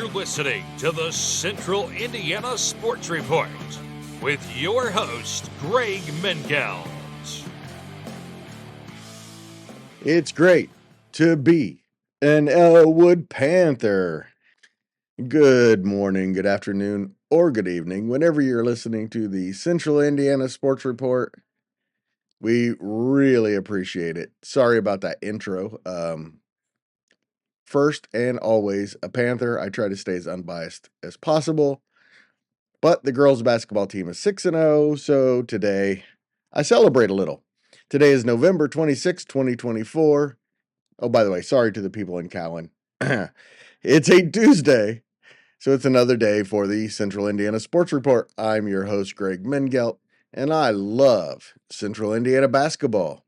You're listening to the Central Indiana Sports Report with your host, Greg Mengels. It's great to be an Elwood Panther. Good morning, good afternoon, or good evening, whenever you're listening to the Central Indiana Sports Report. We really appreciate it. Sorry about that intro. First and always a Panther. I try to stay as unbiased as possible. But the girls basketball team is 6-0, so today I celebrate a little. Today is November 26, 2024. Oh, by the way, sorry to the people in Cowan. It's a Tuesday, so it's another day for the Central Indiana Sports Report. I'm your host, Greg Mengelt, and I love Central Indiana basketball.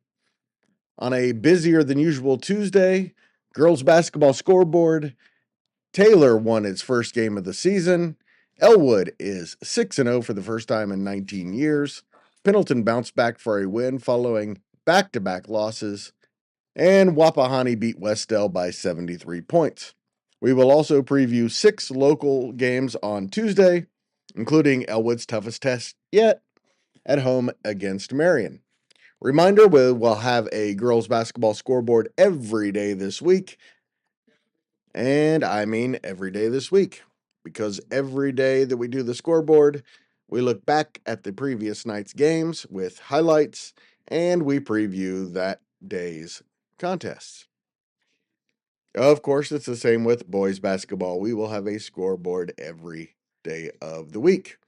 On a busier than usual Tuesday, girls basketball scoreboard, Taylor won its first game of the season. Elwood is 6-0 for the first time in 19 years. Pendleton bounced back for a win following back-to-back losses. And Wapahani beat Westdale by 73 points. We will also preview 6 local games on Tuesday, including Elwood's toughest test yet at home against Marion. Reminder, we will have a girls basketball scoreboard every day this week. And I mean every day this week, because every day that we do the scoreboard, we look back at the previous night's games with highlights, and we preview that day's contests. Of course, it's the same with boys basketball. We will have a scoreboard every day of the week.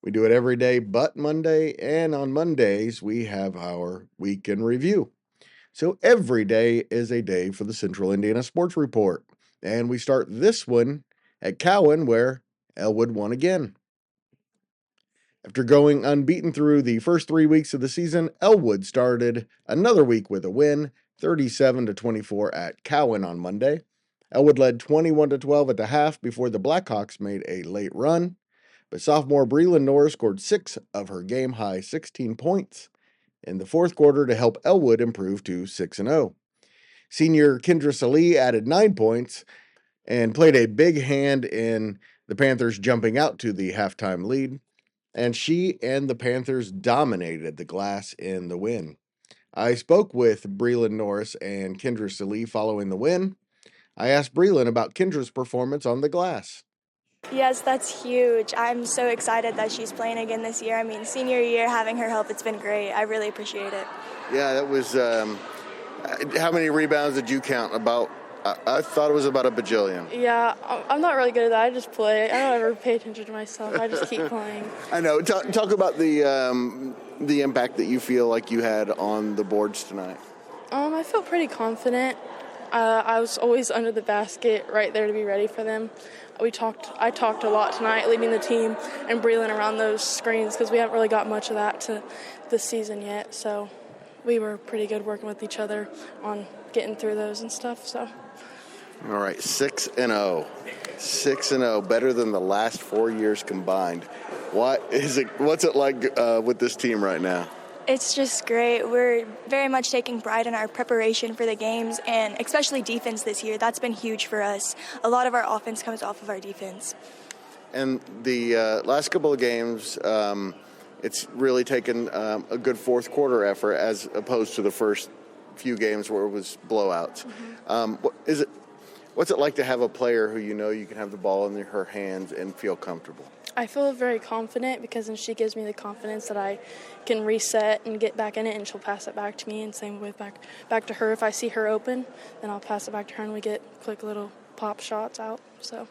We do it every day but Monday, and on Mondays, we have our week in review. So every day is a day for the Central Indiana Sports Report. And we start this one at Cowan, where Elwood won again. After going unbeaten through the first 3 weeks of the season, Elwood started another week with a win, 37-24 at Cowan on Monday. Elwood led 21-12 at the half before the Blackhawks made a late run, but sophomore Breland Norris scored 6 of her game-high 16 points in the fourth quarter to help Elwood improve to 6-0. Senior Kendra Salee added 9 points and played a big hand in the Panthers jumping out to the halftime lead, and she and the Panthers dominated the glass in the win. I spoke with Breland Norris and Kendra Salee following the win. I asked Breland about Kendra's performance on the glass. Yes, that's huge. I'm so excited that she's playing again this year. I mean, senior year, having her help, it's been great. I really appreciate it. Yeah, that was, how many rebounds did you count? About, I thought it was about a bajillion. Yeah, I'm not really good at that. I just play. I don't ever pay attention to myself. I just keep playing. I know. Talk about the impact that you feel like you had on the boards tonight. I felt pretty confident. I was always under the basket, right there to be ready for them. I talked a lot tonight, leading the team and Breland around those screens because we haven't really got much of that to this season yet. So we were pretty good working with each other on getting through those and stuff. So. All right, 6-0, 6-0, better than the last 4 years combined. What's it like with this team right now? It's just great. We're very much taking pride in our preparation for the games, and especially defense this year. That's been huge for us. A lot of our offense comes off of our defense. And the last couple of games, it's really taken a good fourth quarter effort as opposed to the first few games where it was blowouts. Mm-hmm. What's it like to have a player who you know you can have the ball in her hands and feel comfortable? I feel very confident because then she gives me the confidence that I can reset and get back in it, and she'll pass it back to me, and same with back to her. If I see her open, then I'll pass it back to her, and we get quick little pop shots out. So.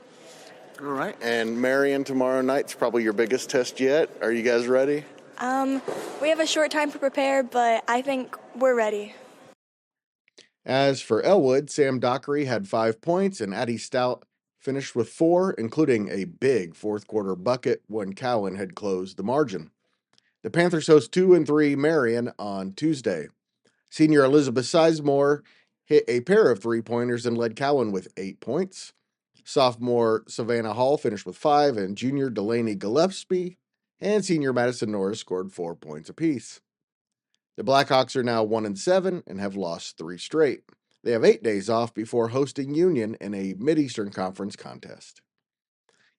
All right. And Marion tomorrow night's probably your biggest test yet. Are you guys ready? We have a short time to prepare, but I think we're ready. As for Elwood, Sam Dockery had 5 points, and Addie Stout finished with 4, including a big fourth quarter bucket when Cowan had closed the margin. The Panthers host 2-3 Marion on Tuesday. Senior Elizabeth Sizemore hit a pair of three-pointers and led Cowan with 8 points. Sophomore Savannah Hall finished with 5, and junior Delaney Gillespie and senior Madison Norris scored 4 points apiece. The Blackhawks are now 1-7 and have lost 3 straight. They have 8 days off before hosting Union in a Mid-Eastern Conference contest.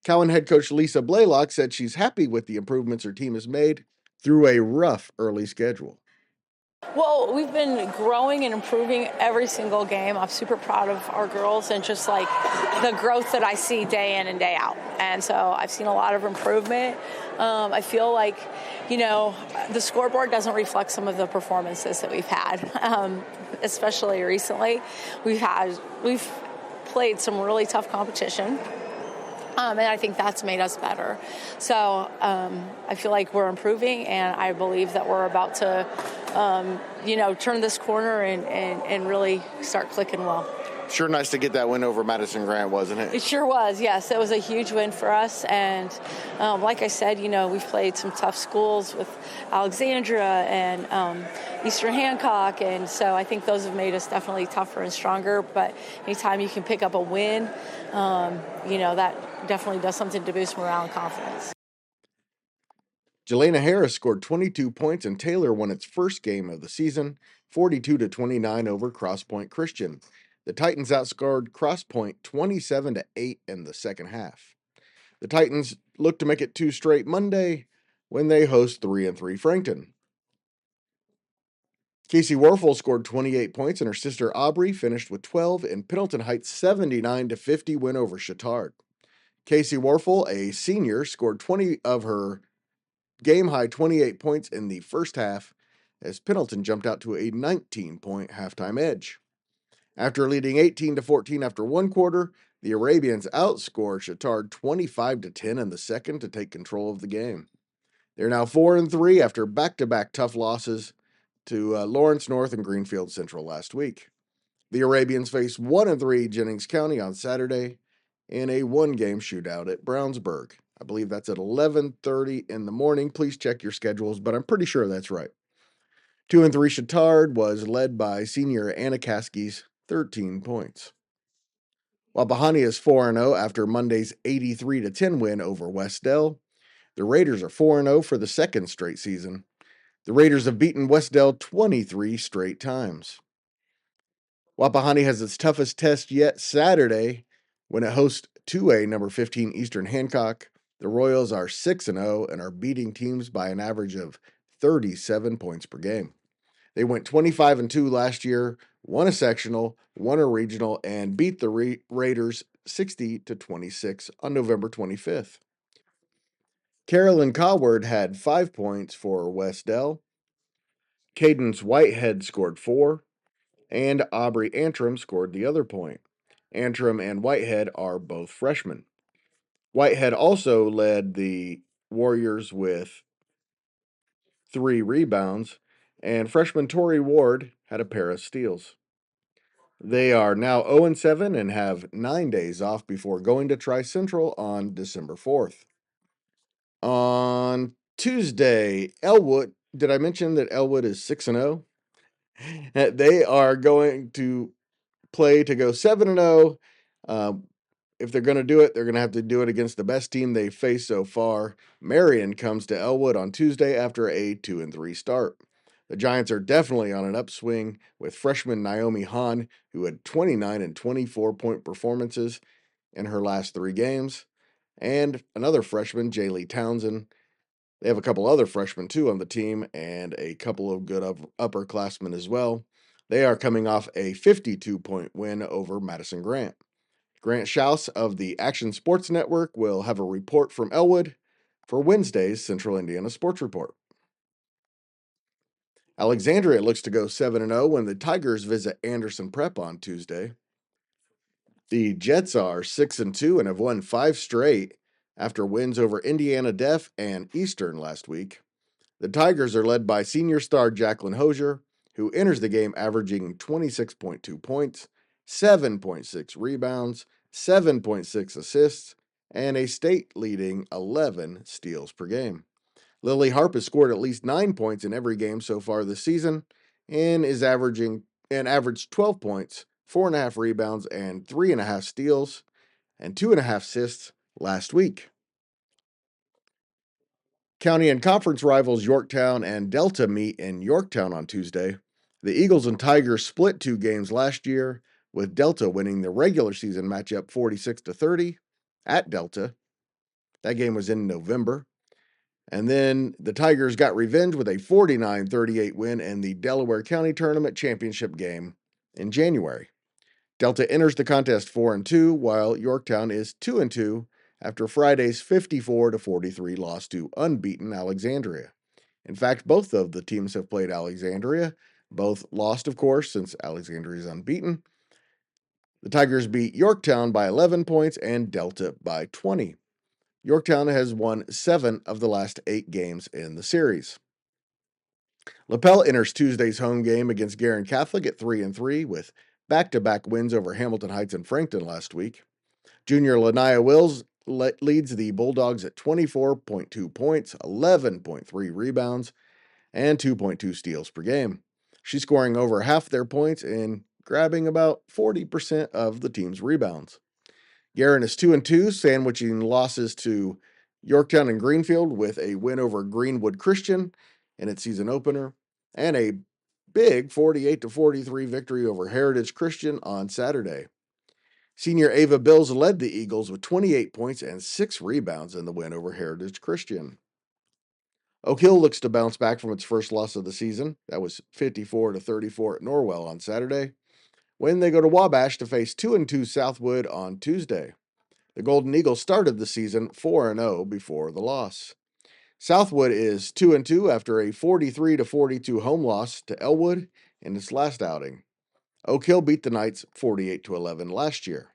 Cowan head coach Lisa Blaylock said she's happy with the improvements her team has made through a rough early schedule. Well, we've been growing and improving every single game. I'm super proud of our girls and just like the growth that I see day in and day out. And so I've seen a lot of improvement. I feel like, the scoreboard doesn't reflect some of the performances that we've had, especially recently. We've played some really tough competition. And I think that's made us better. So I feel like we're improving, and I believe that we're about to, turn this corner and really start clicking well. Sure nice to get that win over Madison Grant, wasn't it? It sure was, yes. It was a huge win for us. And like I said, we've played some tough schools with Alexandria and Eastern Hancock. And so I think those have made us definitely tougher and stronger. But anytime you can pick up a win, that definitely does something to boost morale and confidence. Jelena Harris scored 22 points, and Taylor won its first game of the season, 42-29 over Cross Point Christian. The Titans outscored Cross Point 27-8 in the second half. The Titans look to make it 2 straight Monday when they host 3-3 Frankton. Casey Warfel scored 28 points, and her sister Aubrey finished with 12 in Pendleton Heights' 79-50 win over Chittard. Casey Warfel, a senior, scored 20 of her game-high 28 points in the first half as Pendleton jumped out to a 19-point halftime edge. After leading 18-14 after one quarter, the Arabians outscored Chittard 25-10 in the second to take control of the game. They're now 4-3 after back-to-back tough losses to Lawrence North and Greenfield Central last week. The Arabians face 1-3 Jennings County on Saturday in a one-game shootout at Brownsburg. I believe that's at 11:30 in the morning. Please check your schedules, but I'm pretty sure that's right. 2-3 Chittard was led by senior Anna Caskey's 13 points. Wapahani is 4-0 after Monday's 83-10 win over West Dell. The Raiders are 4-0 for the second straight season. The Raiders have beaten West Dell 23 straight times. Wapahani has its toughest test yet Saturday when it hosts 2A number 15 Eastern Hancock. The Royals are 6-0 and are beating teams by an average of 37 points per game. They went 25-2 last year, won a sectional, won a regional, and beat the Raiders 60-26 on November 25th. Carolyn Coward had 5 points for West Dell. Cadence Whitehead scored 4, and Aubrey Antrim scored the other point. Antrim and Whitehead are both freshmen. Whitehead also led the Warriors with 3 rebounds, and freshman Tori Ward had a pair of steals. They are now 0-7 and have 9 days off before going to Tri-Central on December 4th. On Tuesday, Elwood, did I mention that Elwood is 6-0? They are going to play to go 7-0. If they're going to do it, they're going to have to do it against the best team they've faced so far. Marion comes to Elwood on Tuesday after a 2-3 start. The Giants are definitely on an upswing with freshman Naomi Hahn, who had 29 and 24-point performances in her last 3 games, and another freshman, Jaylee Townsend. They have a couple other freshmen, too, on the team, and a couple of good upperclassmen as well. They are coming off a 52-point win over Madison Grant. Grant Schaus of the Action Sports Network will have a report from Elwood for Wednesday's Central Indiana Sports Report. Alexandria looks to go 7-0 when the Tigers visit Anderson Prep on Tuesday. The Jets are 6-2 and have won 5 straight after wins over Indiana Deaf and Eastern last week. The Tigers are led by senior star Jacqueline Hosier, who enters the game averaging 26.2 points, 7.6 rebounds, 7.6 assists, and a state-leading 11 steals per game. Lily Harp has scored at least 9 points in every game so far this season and averaged 12 points, 4.5 rebounds, and 3.5 steals, and 2.5 assists last week. County and conference rivals Yorktown and Delta meet in Yorktown on Tuesday. The Eagles and Tigers split 2 games last year, with Delta winning the regular season matchup 46-30 at Delta. That game was in November. And then the Tigers got revenge with a 49-38 win in the Delaware County Tournament Championship game in January. Delta enters the contest 4-2, while Yorktown is 2-2 after Friday's 54-43 loss to unbeaten Alexandria. In fact, both of the teams have played Alexandria. Both lost, of course, since Alexandria is unbeaten. The Tigers beat Yorktown by 11 points and Delta by 20. Yorktown has won 7 of the last 8 games in the series. LaPel enters Tuesday's home game against Guerin Catholic at 3-3 with back-to-back wins over Hamilton Heights and Frankton last week. Junior Lanaya Wills leads the Bulldogs at 24.2 points, 11.3 rebounds, and 2.2 steals per game. She's scoring over half their points and grabbing about 40% of the team's rebounds. Guerin is 2-2, sandwiching losses to Yorktown and Greenfield with a win over Greenwood Christian in its season opener, and a big 48-43 victory over Heritage Christian on Saturday. Senior Ava Bills led the Eagles with 28 points and 6 rebounds in the win over Heritage Christian. Oak Hill looks to bounce back from its first loss of the season. That was 54-34 at Norwell on Saturday, when they go to Wabash to face 2-2 Southwood on Tuesday. The Golden Eagles started the season 4-0 before the loss. Southwood is 2-2 after a 43-42 home loss to Elwood in its last outing. Oak Hill beat the Knights 48-11 last year.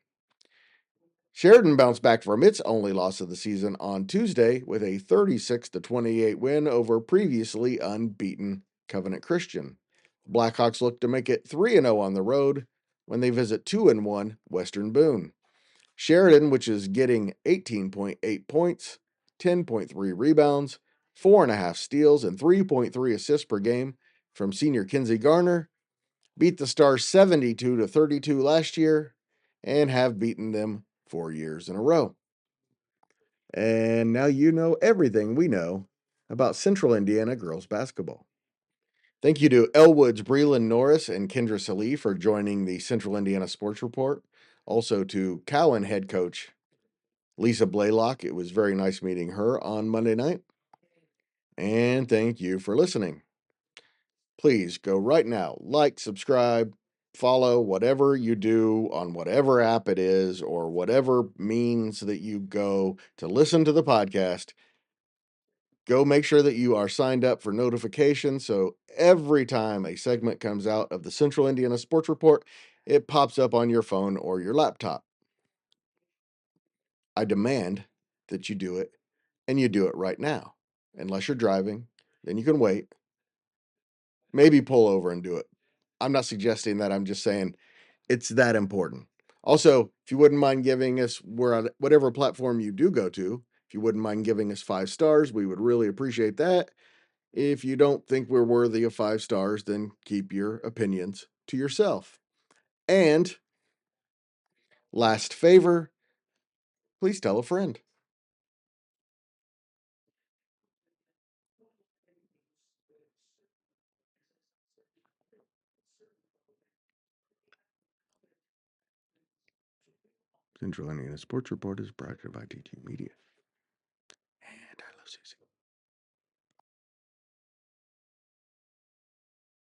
Sheridan bounced back from its only loss of the season on Tuesday with a 36-28 win over previously unbeaten Covenant Christian. The Blackhawks look to make it 3-0 on the road when they visit 2-1 Western Boone. Sheridan, which is getting 18.8 points, 10.3 rebounds, 4.5 steals, and 3.3 assists per game from senior Kinsey Garner, beat the Stars 72-32 last year and have beaten them 4 years in a row. And now you know everything we know about Central Indiana girls basketball. Thank you to Elwood's Breland Norris and Kendra Salee for joining the Central Indiana Sports Report. Also to Cowan head coach Lisa Blaylock. It was very nice meeting her on Monday night. And thank you for listening. Please go right now, like, subscribe, follow, whatever you do on whatever app it is or whatever means that you go to listen to the podcast. Go make sure that you are signed up for notifications so every time a segment comes out of the Central Indiana Sports Report, it pops up on your phone or your laptop. I demand that you do it, and you do it right now. Unless you're driving, then you can wait. Maybe pull over and do it. I'm not suggesting that. I'm just saying it's that important. Also, if you wouldn't mind giving us, we're on whatever platform you do go to, if you wouldn't mind giving us 5 stars, we would really appreciate that. If you don't think we're worthy of 5 stars, then keep your opinions to yourself. And last favor, please tell a friend. Central Indiana Sports Report is brought to you by TT Media. And I love Susie.